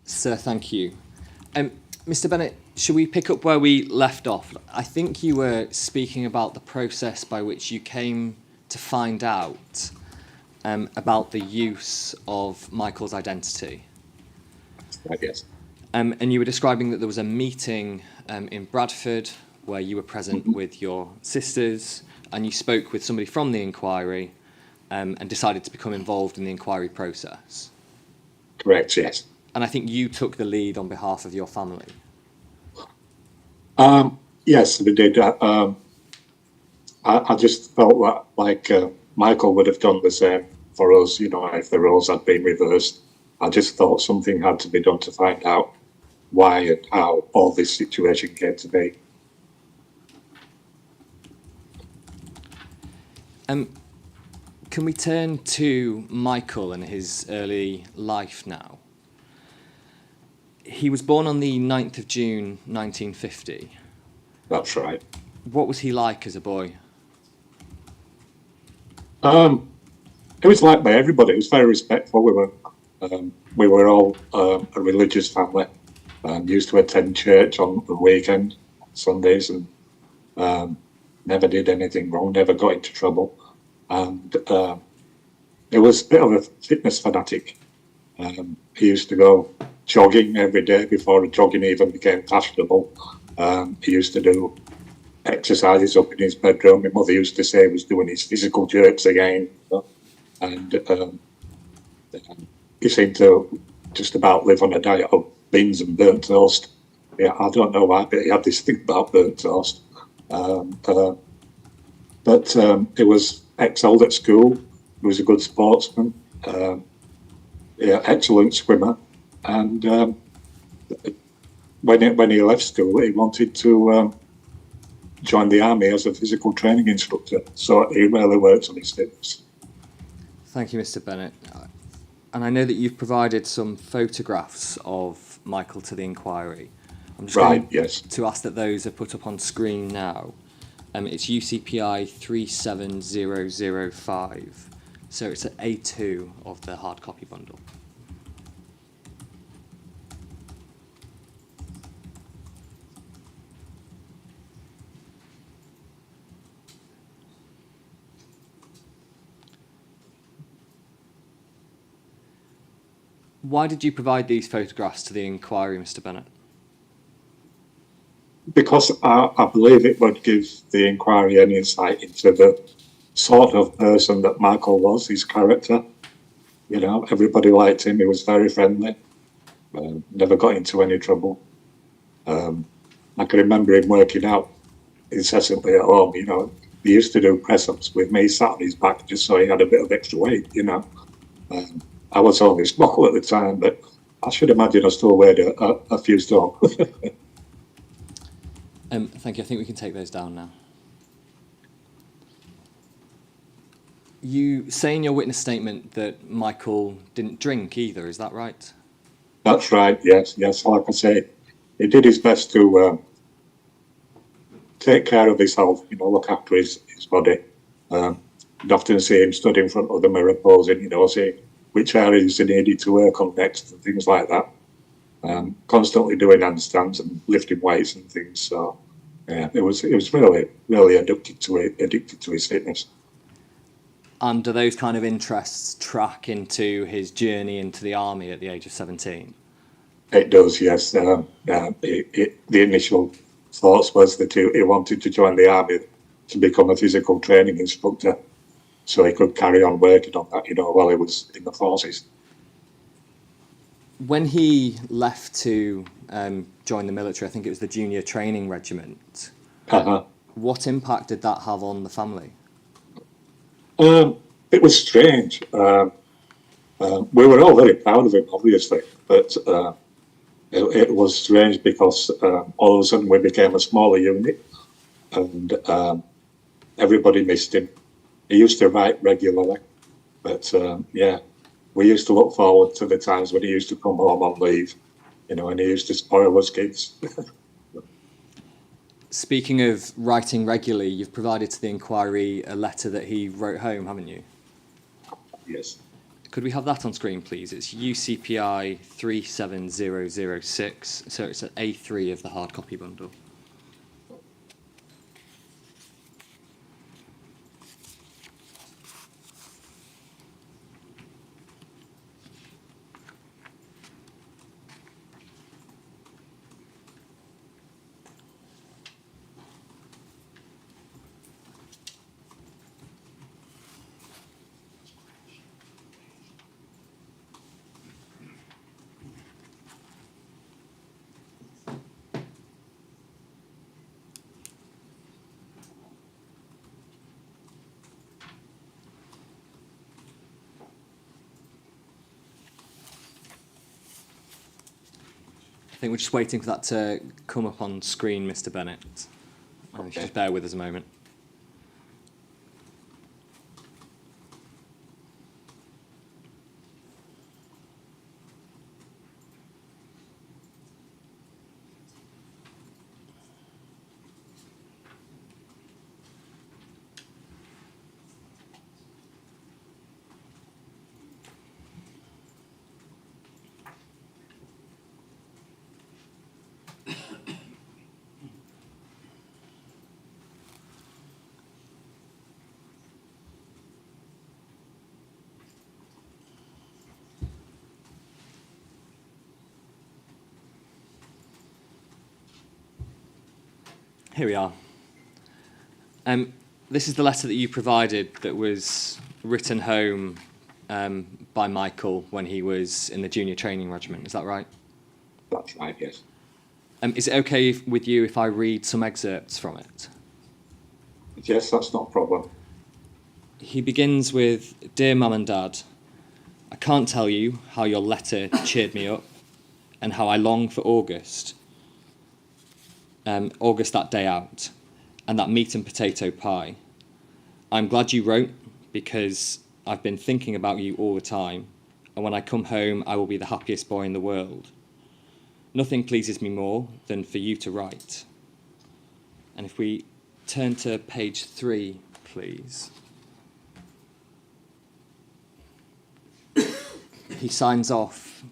Sir, thank you. Mr. Bennett, should we pick up where we left off? I think you were speaking about the process by which you came to find out about the use of Michael's identity. I guess. And you were describing that there was a meeting in Bradford where you were present with your sisters, and you spoke with somebody from the inquiry and decided to become involved in the inquiry process. Correct, yes. And I think you took the lead on behalf of your family. Yes, we did. I just felt that, like Michael would have done the same for us, if the roles had been reversed. I just thought something had to be done to find out why and how all this situation came to be. Can we turn to Michael and his early life now? He was born on the 9th of June, 1950. That's right. What was he like as a boy? It was liked by everybody. It was very respectful. We were all a religious family and used to attend church on the weekend, Sundays, and never did anything wrong, never got into trouble. And it was a bit of a fitness fanatic. He used to go jogging every day before jogging even became fashionable. He used to do exercises up in his bedroom. My mother used to say he was doing his physical jerks again. And he seemed to just about live on a diet of beans and burnt toast. Yeah, I don't know why, but he had this thing about burnt toast. But he was excelled at school. He was a good sportsman. Excellent swimmer. And when he left school, he wanted to join the army as a physical training instructor. So he really works on his fitness. Thank you, Mr. Bennett. And I know that you've provided some photographs of Michael to the inquiry. I'm just going to ask that those are put up on screen now. It's UCPI 37005. So it's at A2 of the hard copy bundle. Why did you provide these photographs to the inquiry, Mr. Bennett? Because I believe it would give the inquiry an insight into the sort of person that Michael was, his character. Everybody liked him. He was very friendly. Never got into any trouble. I can remember him working out incessantly at home. He used to do press-ups with me, sat on his back just so he had a bit of extra weight. I was only small at the time, but I should imagine I still weighed a few stone. Thank you. I think we can take those down now. You say in your witness statement that Michael didn't drink either, is that right? That's right, yes. Like I say, he did his best to take care of his health, look after his body. You'd often see him stood in front of the mirror posing, see which areas he needed to work on next and things like that. Constantly doing handstands and lifting weights and things. So, yeah, it was really, really addicted to his fitness. And do those kind of interests track into his journey into the army at the age of 17? It does, yes. The initial thoughts was that he wanted to join the army to become a physical training instructor, so he could carry on working on that, while he was in the forces. When he left to join the military, I think it was the Junior Training Regiment, what impact did that have on the family? It was strange. We were all very proud of him, obviously, but it was strange because all of a sudden we became a smaller unit and everybody missed him. He used to write regularly, but we used to look forward to the times when he used to come home on leave, and he used to spoil us kids. Speaking of writing regularly, you've provided to the inquiry a letter that he wrote home, haven't you? Yes. Could we have that on screen, please? It's UCPI 37006, so it's at A3 of the hard copy bundle. I think we're just waiting for that to come up on screen, Mr. Bennett. Okay. Just bear with us a moment. Here we are. This is the letter that you provided that was written home by Michael when he was in the junior training regiment. Is that right? That's right, yes. Is it okay with you if I read some excerpts from it? Yes, that's not a problem. He begins with, "Dear Mum and Dad, I can't tell you how your letter cheered me up and how I long for August that day out, and that meat and potato pie. I'm glad you wrote because I've been thinking about you all the time, and when I come home I will be the happiest boy in the world. Nothing pleases me more than for you to write." And if we turn to page 3, please. He signs off,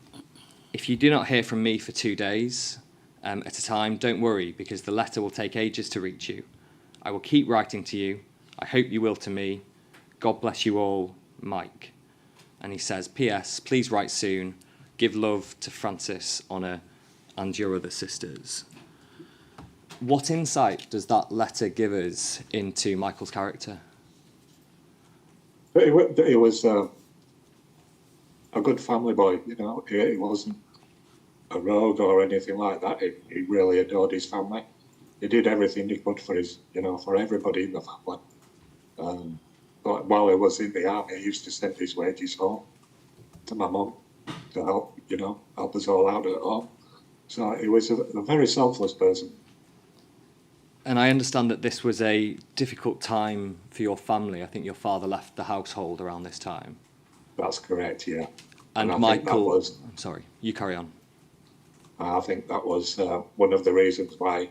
"If you do not hear from me for 2 days at a time, don't worry, because the letter will take ages to reach you. I will keep writing to you. I hope you will to me. God bless you all, Mike." And he says, "P.S. Please write soon. Give love to Francis, Honor, and your other sisters." What insight does that letter give us into Michael's character? But he was a good family boy, you know. He wasn't a rogue or anything like that. He really adored his family. He did everything he could for for everybody in the family. But while he was in the army, he used to send his wages home to my mum to help us all out at home. So he was a very selfless person. And I understand that this was a difficult time for your family. I think your father left the household around this time. That's correct, yeah. And I Michael, think I'm sorry, you carry on. I think that was one of the reasons why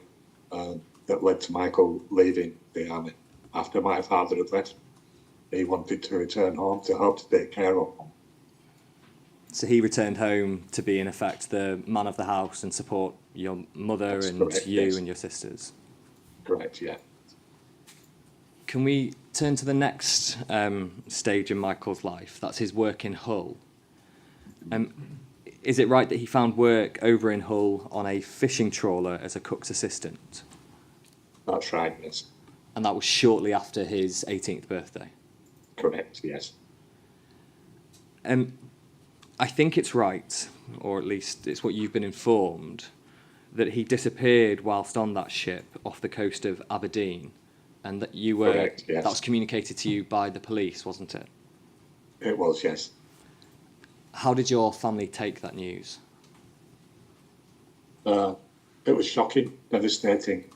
that led to Michael leaving the army. After my father had left, he wanted to return home to help to take care of them. So he returned home to be, in effect, the man of the house and support your mother. That's and correct, you yes. And your sisters. Correct, yeah. Can we turn to the next stage in Michael's life? That's his work in Hull. Is it right that he found work over in Hull on a fishing trawler as a cook's assistant? That's right, yes. And that was shortly after his 18th birthday? Correct, yes. I think it's right, or at least it's what you've been informed, that he disappeared whilst on that ship off the coast of Aberdeen, and that you were correct, yes. That was communicated to you by the police, wasn't it? It was, yes. How did your family take that news? It was shocking, devastating.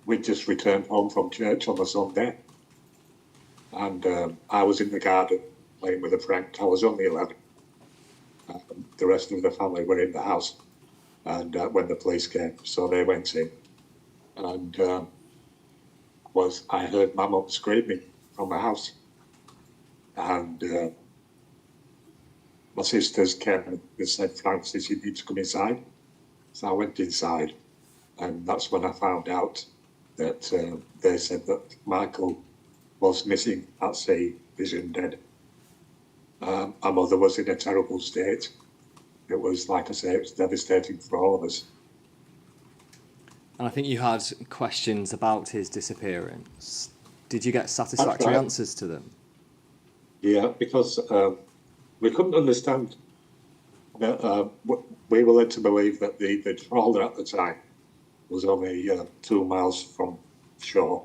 We'd just returned home from church on the Sunday, and I was in the garden playing with a friend. I was only 11. The rest of the family were in the house, and when the police came, so they went in, and I heard my mum screaming from the house, And my sisters came and said, Francis, you need to come inside. So I went inside, and that's when I found out that they said that Michael was missing at sea, vision dead. Our mother was in a terrible state. It was, like I say, it was devastating for all of us. And I think you had questions about his disappearance. Did you get satisfactory right. answers to them? Yeah, because we couldn't understand that we were led to believe that the trawler at the time was only 2 miles from shore.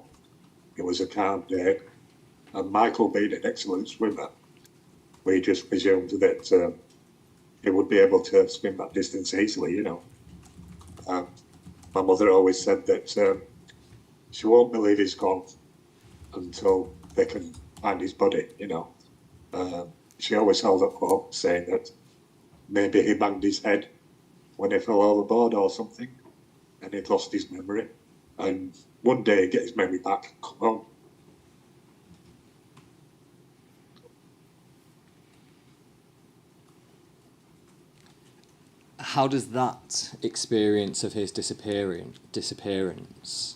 It was a calm day, and Michael, being an excellent swimmer, we just presumed that he would be able to swim that distance easily, you know. My mother always said that she won't believe he's gone until they can find his body, you know. She always held up hope, saying that maybe he banged his head when he fell overboard or something, and he'd lost his memory. And one day he'd get his memory back and come home. How does that experience of his disappearance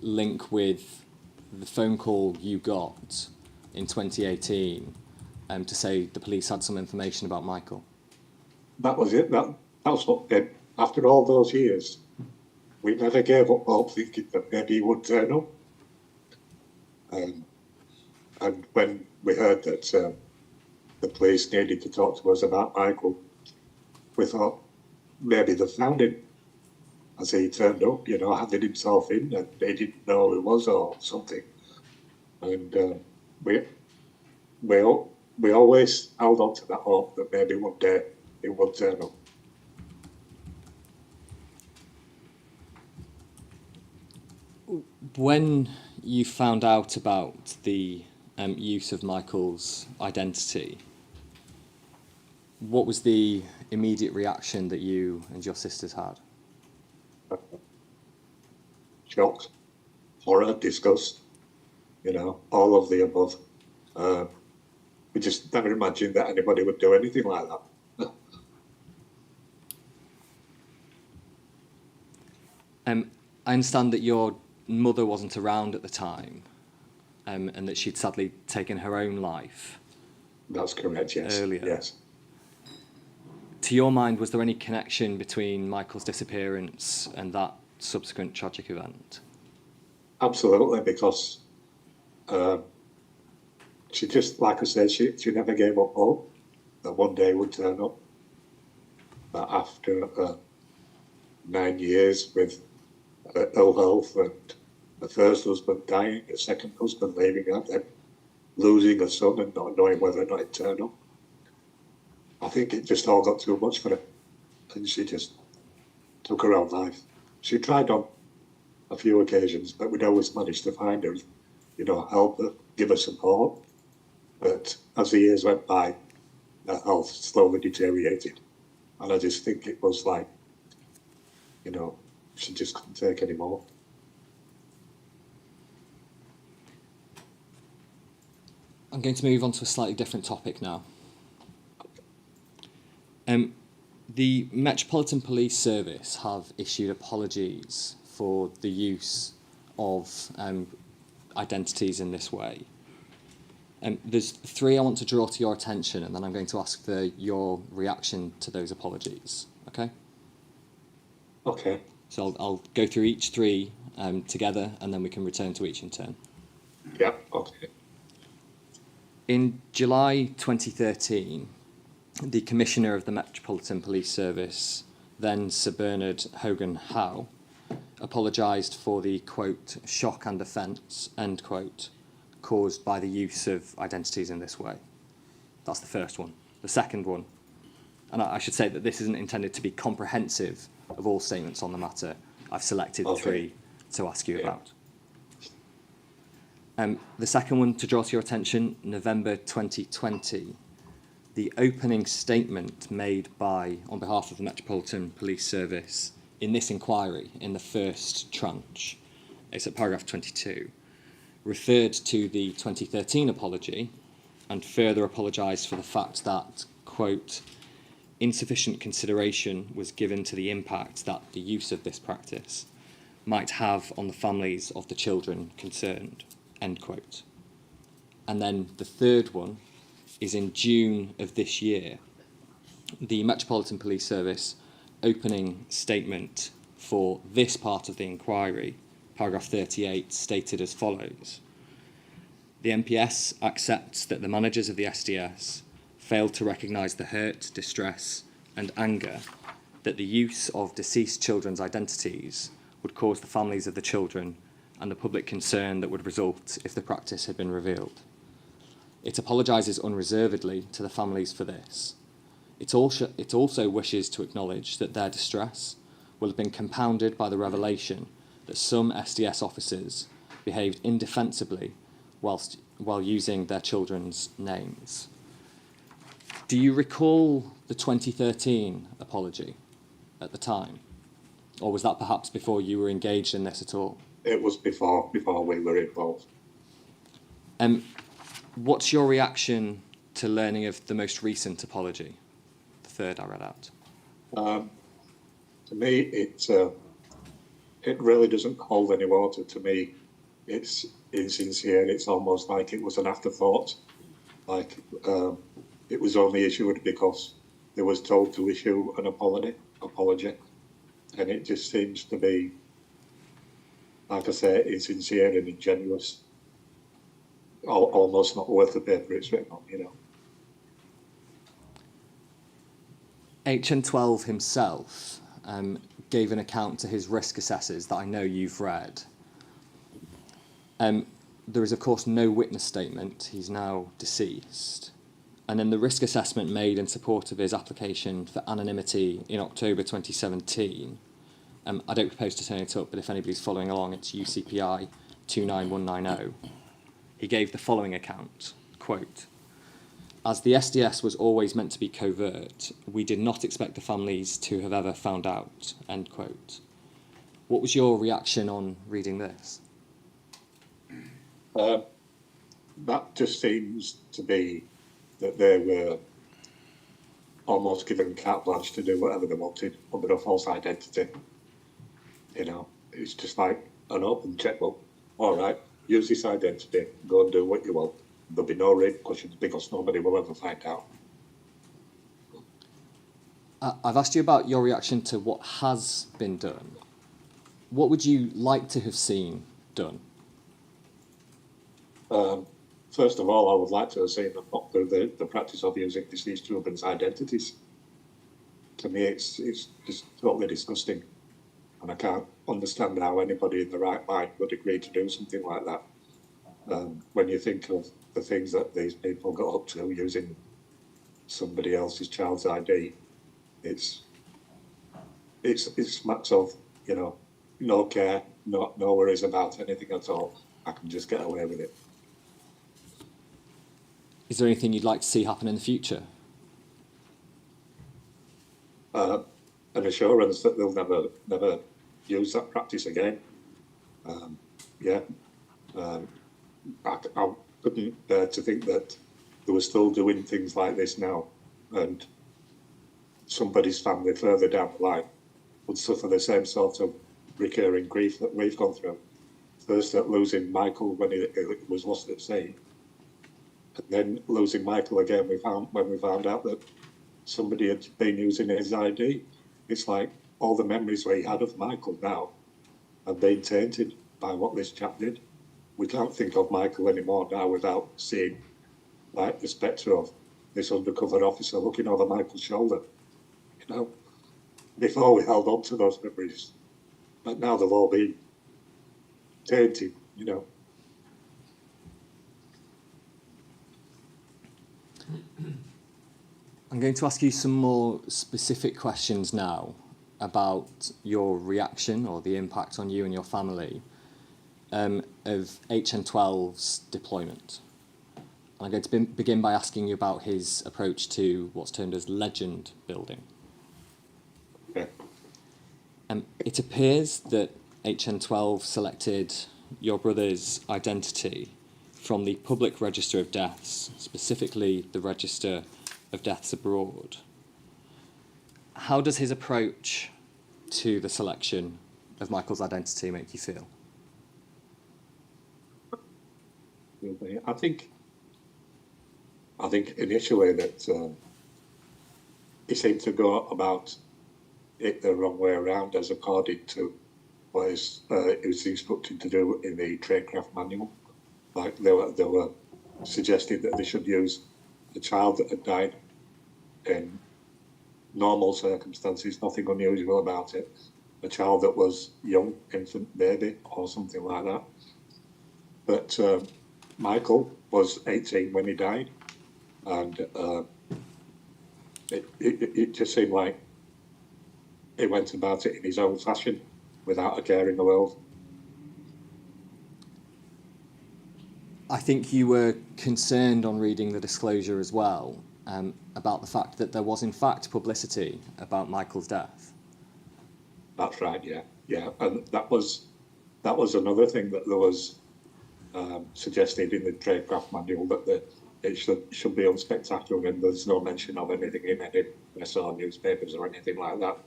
link with the phone call you got in 2018 to say the police had some information about Michael? That was it. That's what did. After all those years, we never gave up hope, thinking that maybe he would turn up. And when we heard that the police needed to talk to us about Michael, we thought maybe they found him as he turned up, you know, handed himself in, and they didn't know who he was or something. And we always held on to that hope that maybe one day it would turn up. When you found out about the use of Michael's identity, what was the immediate reaction that you and your sisters had? Shocked, horror, disgust, you know, all of the above. We just never imagined that anybody would do anything like that. I understand that your mother wasn't around at the time, and that she'd sadly taken her own life. That's correct, yes. Earlier. Yes. To your mind, was there any connection between Michael's disappearance and that subsequent tragic event? Absolutely, because she just, like I said, she never gave up hope that one day would turn up. But after 9 years with ill health and the first husband dying, the second husband leaving her, then losing a son and not knowing whether or not he'd turn up, I think it just all got too much for her, and she just took her own life. She tried on a few occasions, but we'd always managed to find her, you know, help her, give her support. But as the years went by, her health slowly deteriorated, and I just think it was like, you know, she just couldn't take any more. I'm going to move on to a slightly different topic now. The Metropolitan Police Service have issued apologies for the use of identities in this way. There's three I want to draw to your attention, and then I'm going to ask for your reaction to those apologies. Okay? Okay. So I'll go through each three together, and then we can return to each in turn. Yeah, okay. In July 2013, the Commissioner of the Metropolitan Police Service, then Sir Bernard Hogan Howe, apologised for the, quote, shock and offence, end quote, caused by the use of identities in this way. That's the first one. The second one, and I should say that this isn't intended to be comprehensive of all statements on the matter. I've selected three to ask you about. The second one, to draw to your attention, November 2020, the opening statement made on behalf of the Metropolitan Police Service in this inquiry, in the first tranche, it's at paragraph 22, referred to the 2013 apology and further apologised for the fact that, quote, insufficient consideration was given to the impact that the use of this practice might have on the families of the children concerned, end quote. And then the third one is in June of this year, the Metropolitan Police Service opening statement for this part of the inquiry, paragraph 38, stated as follows. The MPS accepts that the managers of the SDS failed to recognise the hurt, distress and anger that the use of deceased children's identities would cause the families of the children and the public concern that would result if the practice had been revealed. It apologises unreservedly to the families for this. It also wishes to acknowledge that their distress will have been compounded by the revelation that some SDS officers behaved indefensibly while using their children's names. Do you recall the 2013 apology at the time? Or was that perhaps before you were engaged in this at all? It was before we were involved. What's your reaction to learning of the most recent apology, the third I read out? To me, it really doesn't hold any water. To me, it's insincere. It's almost like it was an afterthought. Like it was only issued because they was told to issue an apology, and it just seems to be, like I say, insincere and ingenuous. Almost not worth the paper it's written on, you know. HN12 himself gave an account to his risk assessors that I know you've read. There is, of course, no witness statement. He's now deceased. And then the risk assessment made in support of his application for anonymity in October 2017, I don't propose to turn it up, but if anybody's following along, it's UCPI 29190. He gave the following account, quote, as the SDS was always meant to be covert, we did not expect the families to have ever found out, end quote. What was your reaction on reading this? That just seems to be that they were almost given carte blanche to do whatever they wanted under a false identity. You know, it's just like an open checkbook. All right, use this identity, go and do what you want. There'll be no repercussions because nobody will ever find out. I've asked you about your reaction to what has been done. What would you like to have seen done? First of all, I would like to have seen them not do the practice of using deceased children's identities. To me, it's just totally disgusting. And I can't understand how anybody in the right mind would agree to do something like that. When you think of the things that these people got up to using somebody else's child's ID, it's smacks of, you know, no care, no worries about anything at all. I can just get away with it. Is there anything you'd like to see happen in the future? An assurance that they'll never use that practice again. I couldn't bear to think that they were still doing things like this now, and somebody's family further down the line would suffer the same sort of recurring grief that we've gone through. First at losing Michael when he was lost at sea, and then losing Michael again when we found out that somebody had been using his ID. It's like all the memories we had of Michael now have been tainted by what this chap did. We can't think of Michael anymore now without seeing like the spectre of this undercover officer looking over Michael's shoulder. You know, before we held on to those memories, but now they've all been tainted, you know. I'm going to ask you some more specific questions now about your reaction or the impact on you and your family of HN12's deployment. I'm going to begin by asking you about his approach to what's termed as legend building. Yeah. It appears that HN12 selected your brother's identity from the public register of deaths, specifically the register of deaths abroad, how does his approach to the selection of Michael's identity make you feel? I think initially that he seemed to go about it the wrong way around, as according to what he was instructed to do in the tradecraft manual. Like they were suggesting that they should use a child that had died in normal circumstances, nothing unusual about it, a child that was young, infant, baby, or something like that. But Michael was 18 when he died, and it just seemed like he went about it in his own fashion without a care in the world. I think you were concerned on reading the disclosure as well about the fact that there was in fact publicity about Michael's death. That's right, yeah, and that was another thing that there was suggested in the tradecraft manual, that it should be unspectacular, and there's no mention of anything in any press or newspapers or anything like that.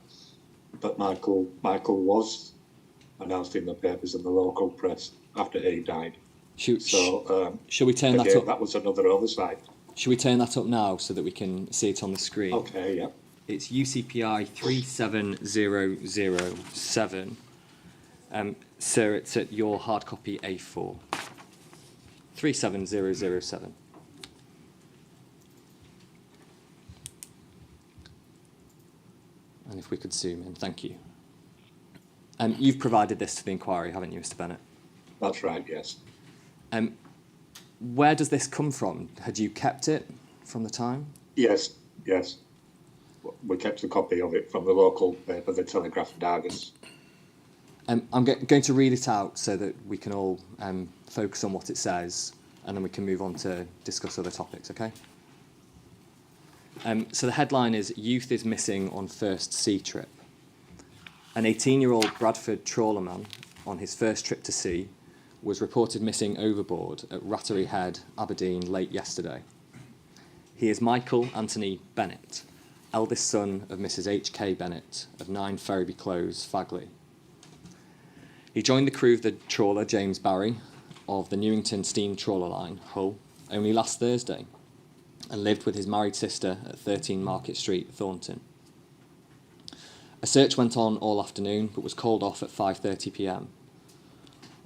But Michael was announced in the papers and the local press after he died. Shall we turn that up? That was another oversight. Should we turn that up now so that we can see it on the screen? Okay, yeah. It's UCPI 37007. Sir, it's at your hard copy A4. 37007. And if we could zoom in, thank you. You've provided this to the inquiry, haven't you, Mr. Bennett? That's right, yes. Where does this come from? Had you kept it from the time? Yes. We kept a copy of it from the local paper, the Telegraph and Argus. I'm going to read it out so that we can all focus on what it says, and then we can move on to discuss other topics, okay? So the headline is, Youth is Missing on First Sea Trip. An 18-year-old Bradford trawlerman on his first trip to sea was reported missing overboard at Rattery Head, Aberdeen, late yesterday. He is Michael Anthony Bennett, eldest son of Mrs. H.K. Bennett of 9 Ferriby Close, Fagley. He joined the crew of the trawler James Barry of the Newington Steam Trawler Line, Hull, only last Thursday, and lived with his married sister at 13 Market Street, Thornton. A search went on all afternoon, but was called off at 5:30 p.m.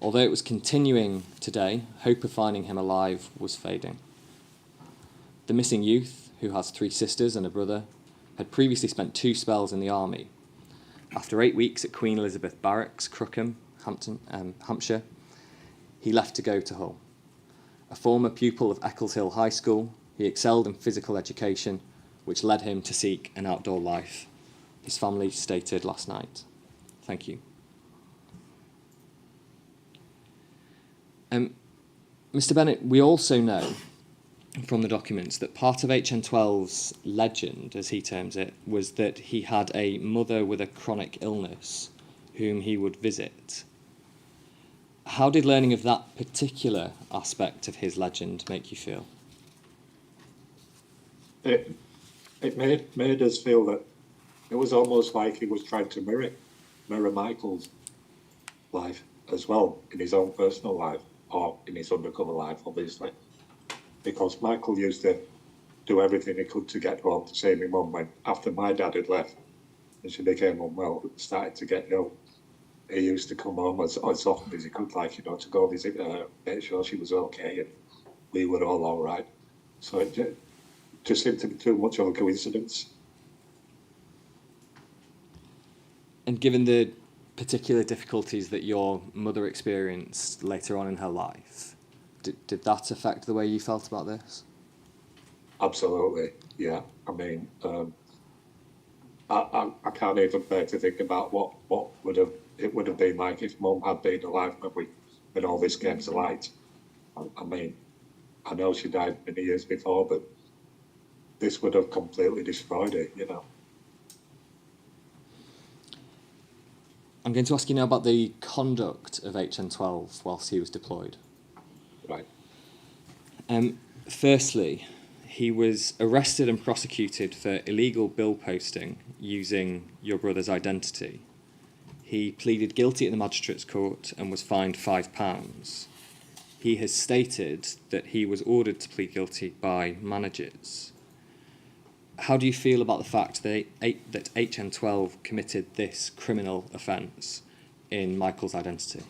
Although it was continuing today, hope of finding him alive was fading. The missing youth, who has 3 sisters and a brother, had previously spent 2 spells in the army. After 8 weeks at Queen Elizabeth Barracks, Crookham, Hampshire, he left to go to Hull. A former pupil of Eccleshill High School, he excelled in physical education, which led him to seek an outdoor life, his family stated last night. Thank you. Mr. Bennett, we also know from the documents that part of HN12's legend, as he terms it, was that he had a mother with a chronic illness whom he would visit. How did learning of that particular aspect of his legend make you feel? It made us feel that it was almost like he was trying to mirror Michael's life as well, in his own personal life, or in his undercover life, obviously. Because Michael used to do everything he could to get home to see my mum when, after my dad had left and she became unwell, started to get ill. He used to come home as often as he could, to go visit her, make sure she was okay, and we were all right. So it just seemed to be too much of a coincidence. And given the particular difficulties that your mother experienced later on in her life, did that affect the way you felt about this? Absolutely, yeah. I mean, I can't even bear to think about what it would have been like if Mum had been alive when all this came to light. I mean, I know she died many years before, but this would have completely destroyed it, I'm I'm going to ask you now about the conduct of HN12 whilst he was deployed. Right. Firstly, he was arrested and prosecuted for illegal bill posting using your brother's identity. He pleaded guilty at the Magistrates' Court and was fined £5. He has stated that he was ordered to plead guilty by managers. How do you feel about the fact that HN12 committed this criminal offence in Michael's identity?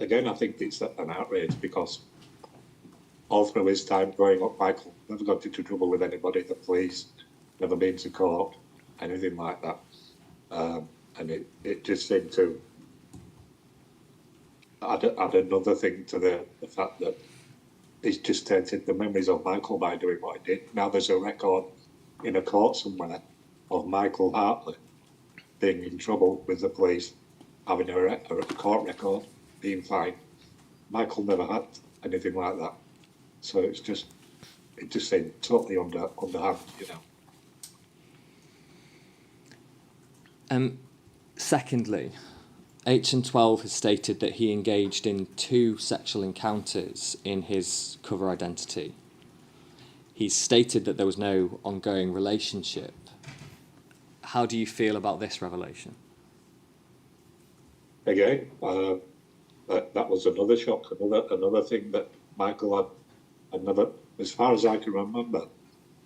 Again, I think it's an outrage because all through his time growing up, Michael never got into trouble with anybody, the police, never been to court, anything like that. And it just seemed to add another thing to the fact that he's just tainted the memories of Michael by doing what he did. Now there's a record in a court somewhere of Michael Hartley being in trouble with the police, having a court record, being fined. Michael never had anything like that. So it just seemed totally underhand, you know. Secondly, HN12 has stated that he engaged in 2 sexual encounters in his cover identity. He's stated that there was no ongoing relationship. How do you feel about this revelation? Again, that was another shock, another thing that Michael had never, as far as I can remember,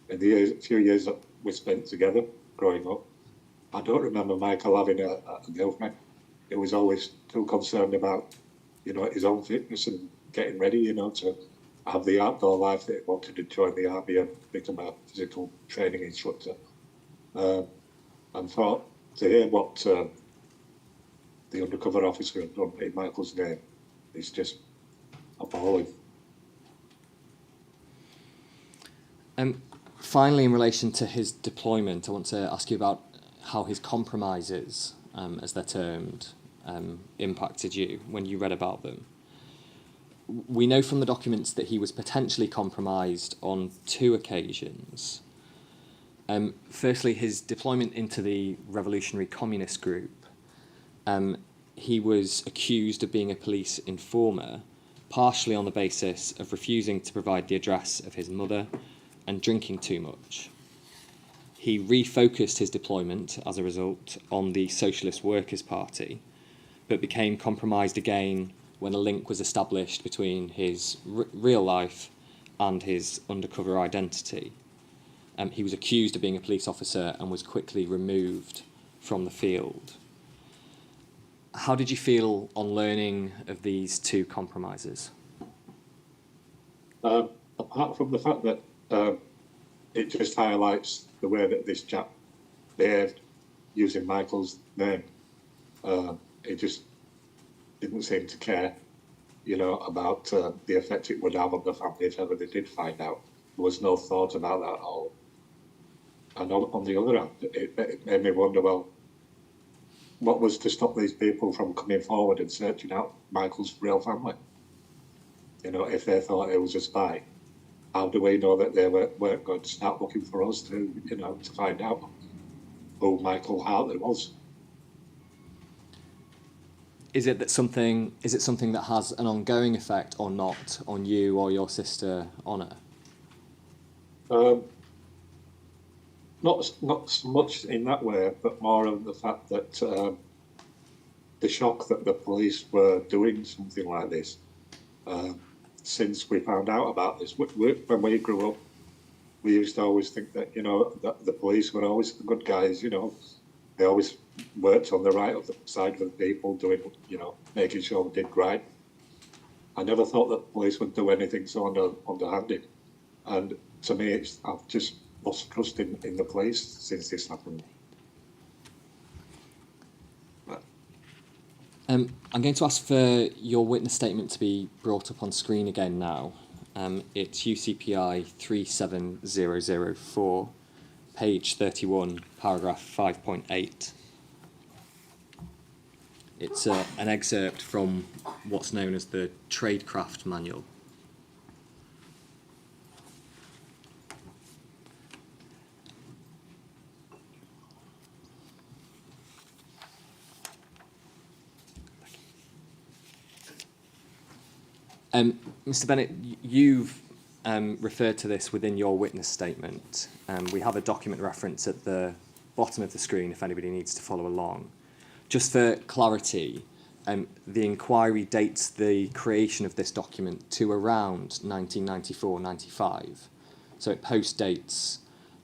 in the few years that we spent together growing up, I don't remember Michael having a girlfriend. He was always too concerned about, you know, his own fitness and getting ready, you know, to have the outdoor life that he wanted to join the army and become a physical training instructor. And to hear what the undercover officer had done in Michael's name is just appalling. Finally, in relation to his deployment, I want to ask you about how his compromises, as they're termed, impacted you when you read about them. We know from the documents that he was potentially compromised on 2 occasions. Firstly, his deployment into the Revolutionary Communist Group. He was accused of being a police informer, partially on the basis of refusing to provide the address of his mother and drinking too much. He refocused his deployment, as a result, on the Socialist Workers' Party, but became compromised again when a link was established between his real life and his undercover identity. He was accused of being a police officer and was quickly removed from the field. How did you feel on learning of these 2 compromises? Apart from the fact that it just highlights the way that this chap behaved using Michael's name, he just didn't seem to care, you know, about the effect it would have on the family if ever they did find out. There was no thought about that at all. And on the other hand, it made me wonder, well, what was to stop these people from coming forward and searching out Michael's real family? You know, if they thought it was a spy, how do we know that they weren't going to start looking for us to, you know, to find out who Michael Hartley was? Is it something that has an ongoing effect or not on you or your sister Honor? Not so much in that way, but more of the fact that the shock that the police were doing something like this. Since we found out about this, when we grew up, we used to always think that, you know, that the police were always the good guys, you know. They always worked on the right of the side of the people, doing, you know, making sure they did right. I never thought that the police would do anything so underhanded. And to me, I've just lost trust in the police since this happened. I'm going to ask for your witness statement to be brought up on screen again now. It's UCPI 37004, page 31, paragraph 5.8. It's an excerpt from what's known as the Tradecraft Manual. Mr. Bennett, you've referred to this within your witness statement. We have a document reference at the bottom of the screen if anybody needs to follow along. Just for clarity, the inquiry dates the creation of this document to around 1994-95. So it post-dates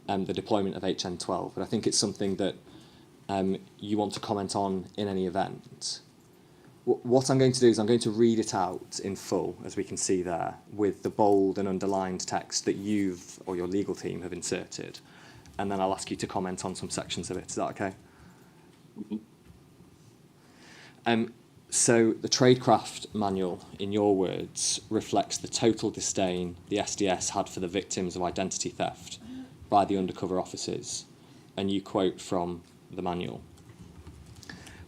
the deployment of HN12, but I think it's something that you want to comment on in any event. What I'm going to do is I'm going to read it out in full, as we can see there, with the bold and underlined text that you've or your legal team have inserted, and then I'll ask you to comment on some sections of it. Is that okay? So the Tradecraft Manual, in your words, reflects the total disdain the SDS had for the victims of identity theft by the undercover officers, and you quote from the manual.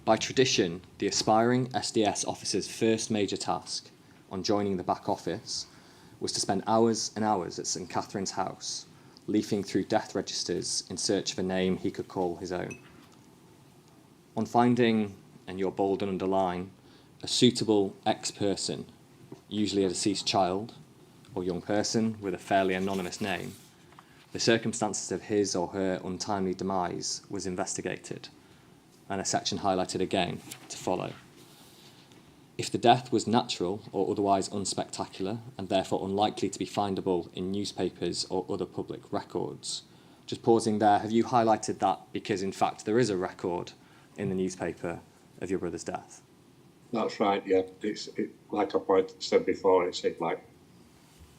By tradition, the aspiring SDS officer's first major task on joining the back office was to spend hours and hours at St Catherine's House, leafing through death registers in search of a name he could call his own. On finding, and you're bold and underline, a suitable ex-person, usually a deceased child or young person with a fairly anonymous name, the circumstances of his or her untimely demise was investigated, and a section highlighted again to follow. If the death was natural or otherwise unspectacular and therefore unlikely to be findable in newspapers or other public records, just pausing there, have you highlighted that because in fact there is a record in the newspaper of your brother's death? That's right, yeah. Like I said before, it seemed like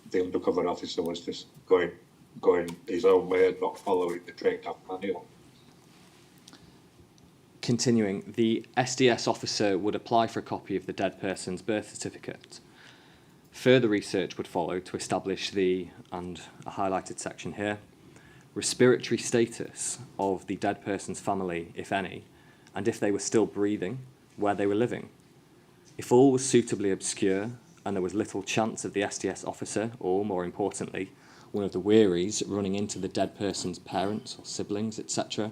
the undercover officer was just going his own way and not following the Tradecraft Manual. Continuing, the SDS officer would apply for a copy of the dead person's birth certificate. Further research would follow to establish and a highlighted section here, respiratory status of the dead person's family, if any, and if they were still breathing, where they were living. If all was suitably obscure and there was little chance of the SDS officer, or more importantly, one of the wearies running into the dead person's parents or siblings, etc.,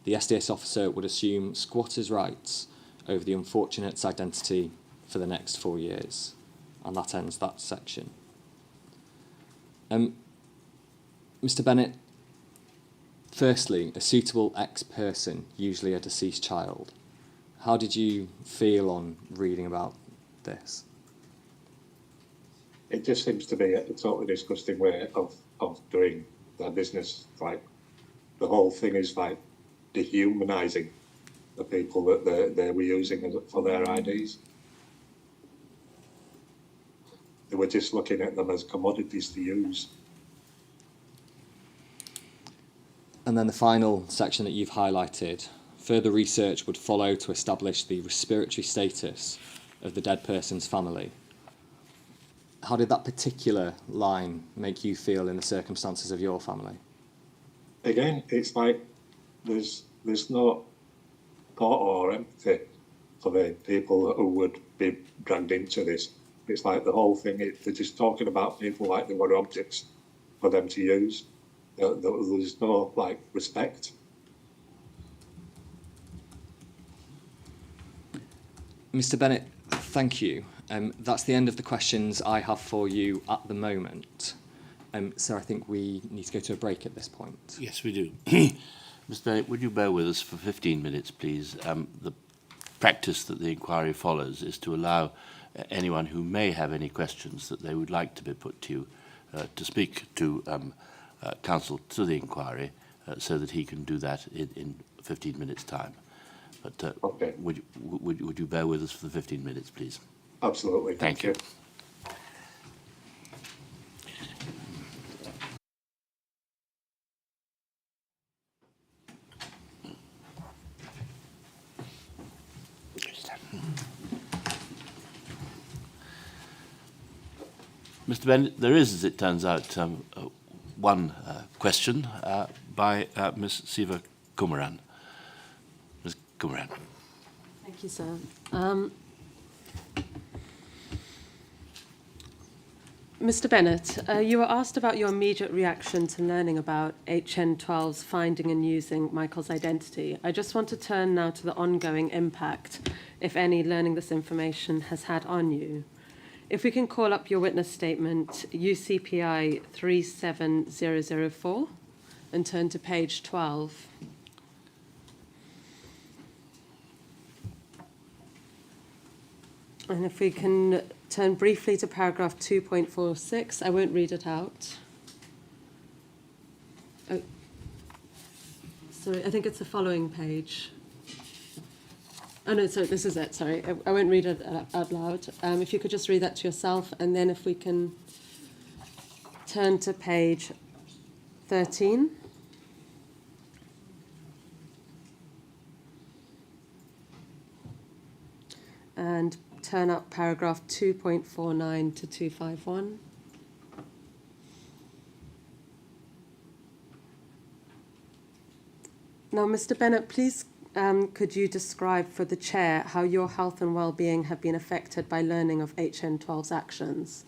the SDS officer would assume squatter's rights over the unfortunate's identity for the next 4 years. And that ends that section. Mr. Bennett, firstly, a suitable ex-person, usually a deceased child. How did you feel on reading about this? It just seems to be a totally disgusting way of doing their business. Like, the whole thing is like dehumanising the people that they were using for their IDs. They were just looking at them as commodities to use. And then the final section that you've highlighted, further research would follow to establish the respiratory status of the dead person's family. How did that particular line make you feel in the circumstances of your family? Again, it's like there's no thought or empathy for the people who would be dragged into this. It's like the whole thing, they're just talking about people like they were objects for them to use. There's no, like, respect. Mr. Bennett, thank you. That's the end of the questions I have for you at the moment. So I think we need to go to a break at this point. Yes, we do. Mr. Bennett, would you bear with us for 15 minutes, please? The practice that the inquiry follows is to allow anyone who may have any questions that they would like to be put to you to speak to counsel to the inquiry so that he can do that in 15 minutes' time. But Okay. would you bear with us for the 15 minutes, please? Absolutely. Thank you. Mr. Bennett, there is, as it turns out, one question by Ms. Siva Kumaran. Ms. Kumaran. Thank you, sir. Mr. Bennett, you were asked about your immediate reaction to learning about HN12's finding and using Michael's identity. I just want to turn now to the ongoing impact, if any, learning this information has had on you. If we can call up your witness statement, UCPI 37004, and turn to page 12. And if we can turn briefly to paragraph 2.46, I won't read it out. Oh, sorry, I think it's the following page. Oh no, sorry, this is it, sorry. I won't read it out loud. If you could just read that to yourself, and then if we can turn to page 13. And turn up paragraph 2.49 to 251. Now, Mr. Bennet, please could you describe for the chair how your health and well-being have been affected by learning of HN12's actions?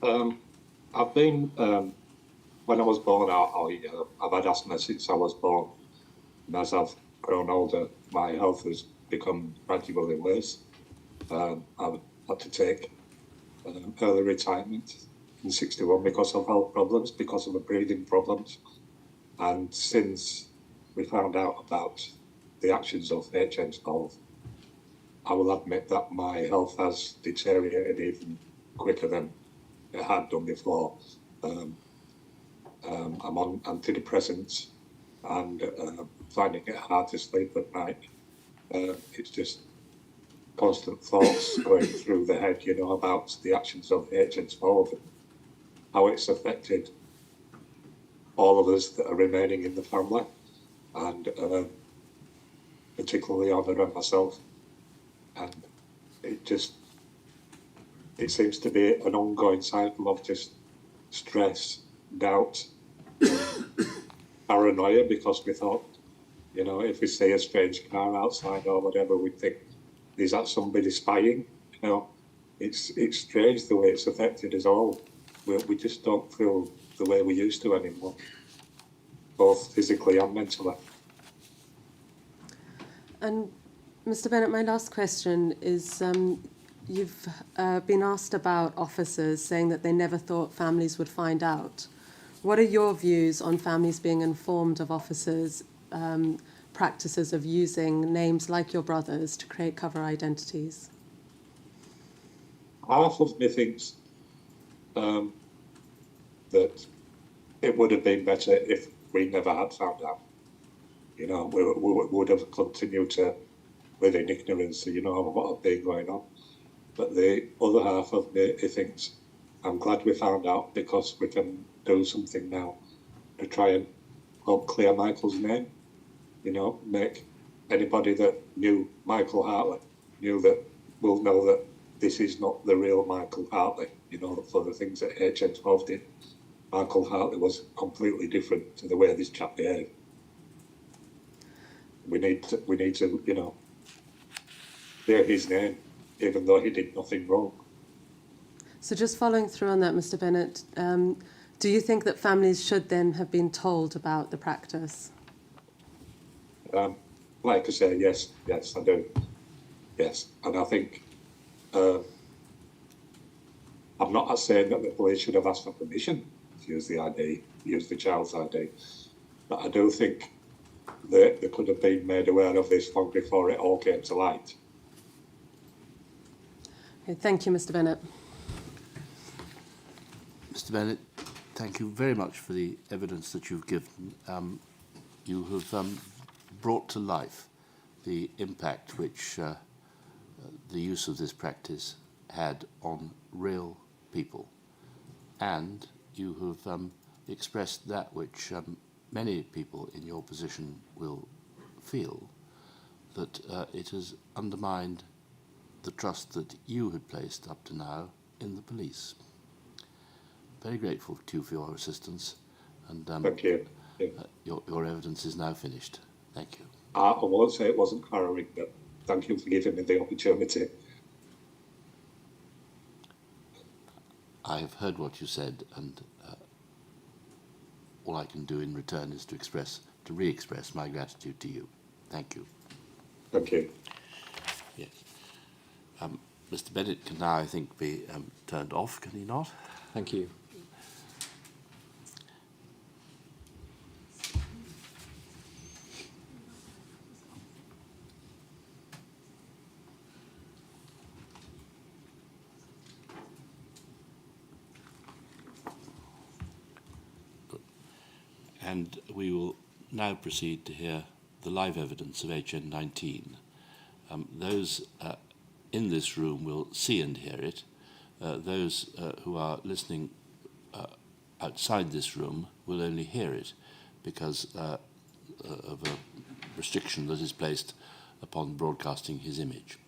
I've been, when I was born, I've had asthma since I was born. And as I've grown older, my health has become gradually worse. I've had to take early retirement in 61 because of health problems, because of the breathing problems. And since we found out about the actions of HN12, I will admit that my health has deteriorated even quicker than it had done before. I'm on antidepressants and finding it hard to sleep at night. It's just constant thoughts going through the head, you know, about the actions of HN12 and how it's affected all of us that are remaining in the family, and particularly Honor and myself. And it seems to be an ongoing cycle of just stress, doubt, paranoia, because we thought, you know, if we see a strange car outside or whatever, we think, is that somebody spying? You know, it's strange the way it's affected us all. We just don't feel the way we used to anymore, both physically and mentally. And Mr. Bennet, my last question is, you've been asked about officers saying that they never thought families would find out. What are your views on families being informed of officers' practices of using names like your brother's to create cover identities? Half of me thinks that it would have been better if we never had found out. You know, we would have continued to live in ignorance, you know, of what had been going on. But the other half of me thinks, I'm glad we found out, because we can do something now to try and help clear Michael's name. You know, make anybody that knew Michael Hartley will know that this is not the real Michael Hartley. You know, for the things that HN12 did, Michael Hartley was completely different to the way this chap behaved. We need to, you know, clear his name, even though he did nothing wrong. So just following through on that, Mr. Bennet, do you think that families should then have been told about the practice? Like I say, yes, I do. Yes, and I think I'm not saying that the police should have asked for permission to use the ID, use the child's ID, but I do think that they could have been made aware of this long before it all came to light. Okay, thank you, Mr. Bennet. Mr. Bennet, thank you very much for the evidence that you've given. You have brought to life the impact which the use of this practice had on real people, and you have expressed that which many people in your position will feel, that it has undermined the trust that you had placed up to now in the police. Very grateful to you for your assistance, and Thank you. your evidence is now finished. Thank you. I won't say it wasn't harrowing, but thank you for giving me the opportunity. I have heard what you said, and all I can do in return is to re-express my gratitude to you. Thank you. Thank you. Yes. Mr. Bennet can now, I think, be turned off, can he not? Thank you. And we will now proceed to hear the live evidence of HN19. Those in this room will see and hear it. Those who are listening outside this room will only hear it because of a restriction that is placed upon broadcasting his image.